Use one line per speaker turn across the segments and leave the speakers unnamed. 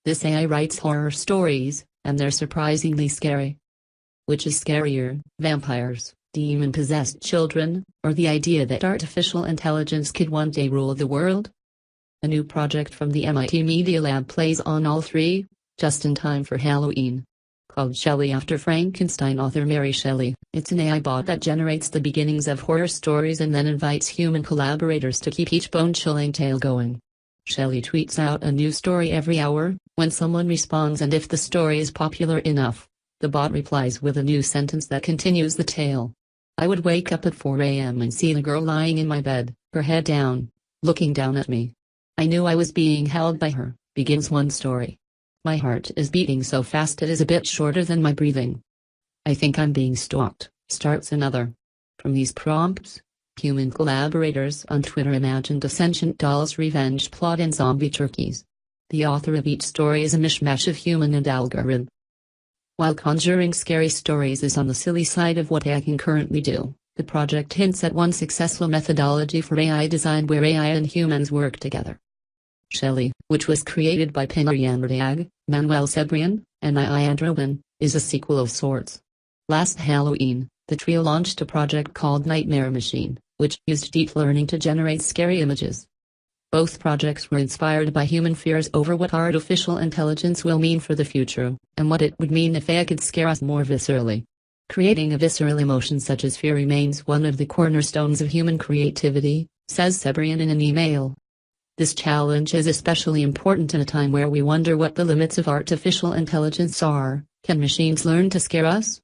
This AI writes horror stories, and they're surprisingly scary. Which is scarier, vampires, demon-possessed children, or the idea that artificial intelligence could one day rule the world? A new project from the MIT Media Lab plays on all three, just in time for Halloween. Called Shelley after Frankenstein author Mary Shelley, it's an AI bot that generates the beginnings of horror stories and then invites human collaborators to keep each bone-chilling tale going. Shelley tweets out a new story every hour, when someone responds, and if the story is popular enough, the bot replies with a new sentence that continues the tale. I would wake up at 4 a.m. and see the girl lying in my bed, her head down, looking down at me. I knew I was being held by her, begins one story. My heart is beating so fast it is a bit shorter than my breathing. I think I'm being stalked, starts another. From these prompts, human collaborators on Twitter imagined a sentient doll's revenge plot and zombie turkeys. The author of each story is a mishmash of human and algorithm. While conjuring scary stories is on the silly side of what AI can currently do, the project hints at one successful methodology for AI design where AI and humans work together. Shelley, which was created by Pinar Yamardag, Manuel Cebrian, and I Androban, is a sequel of sorts. Last Halloween, the trio launched a project called Nightmare Machine, which used deep learning to generate scary images. Both projects were inspired by human fears over what artificial intelligence will mean for the future, and what it would mean if AI could scare us more viscerally. Creating a visceral emotion such as fear remains one of the cornerstones of human creativity, says Cebrian in an email. This challenge is especially important in a time where we wonder what the limits of artificial intelligence are. Can machines learn to scare us?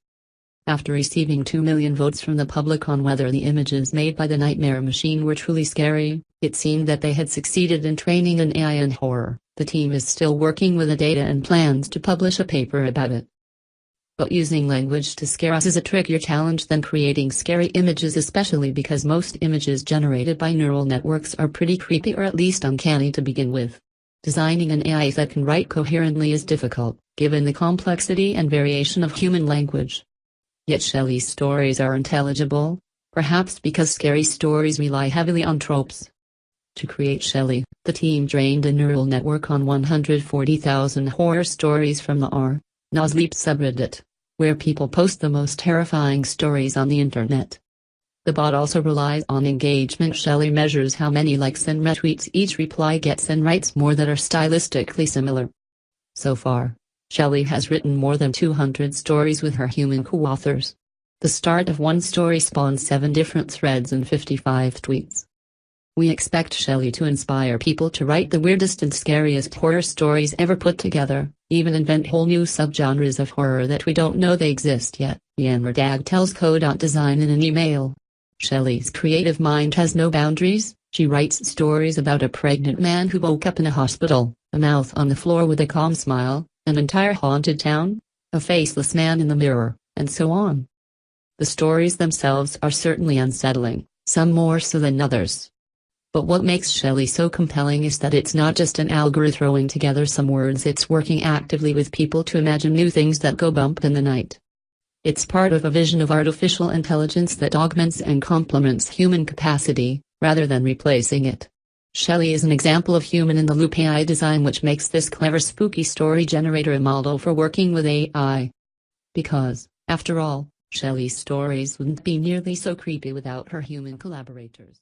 After receiving 2 million votes from the public on whether the images made by the Nightmare Machine were truly scary, it seemed that they had succeeded in training an AI in horror. The team is still working with the data and plans to publish a paper about it. But using language to scare us is a trickier challenge than creating scary images, especially because most images generated by neural networks are pretty creepy or at least uncanny to begin with. Designing an AI that can write coherently is difficult, given the complexity and variation of human language. Yet Shelley's stories are intelligible, perhaps because scary stories rely heavily on tropes. To create Shelley, the team trained a neural network on 140,000 horror stories from the r/Sleep subreddit, where people post the most terrifying stories on the internet. The bot also relies on engagement. Shelley measures how many likes and retweets each reply gets and writes more that are stylistically similar. So far, Shelley has written more than 200 stories with her human co-authors. The start of one story spawns 7 different threads and 55 tweets. We expect Shelley to inspire people to write the weirdest and scariest horror stories ever put together, even invent whole new subgenres of horror that we don't know they exist yet, Yamardag tells Co.Design in an email. Shelley's creative mind has no boundaries. She writes stories about a pregnant man who woke up in a hospital, a mouth on the floor with a calm smile, an entire haunted town, a faceless man in the mirror, and so on. The stories themselves are certainly unsettling, some more so than others. But what makes Shelley so compelling is that it's not just an algorithm throwing together some words, it's working actively with people to imagine new things that go bump in the night. It's part of a vision of artificial intelligence that augments and complements human capacity, rather than replacing it. Shelley is an example of human-in-the-loop AI design, which makes this clever spooky story generator a model for working with AI. Because, after all, Shelley's stories wouldn't be nearly so creepy without her human collaborators.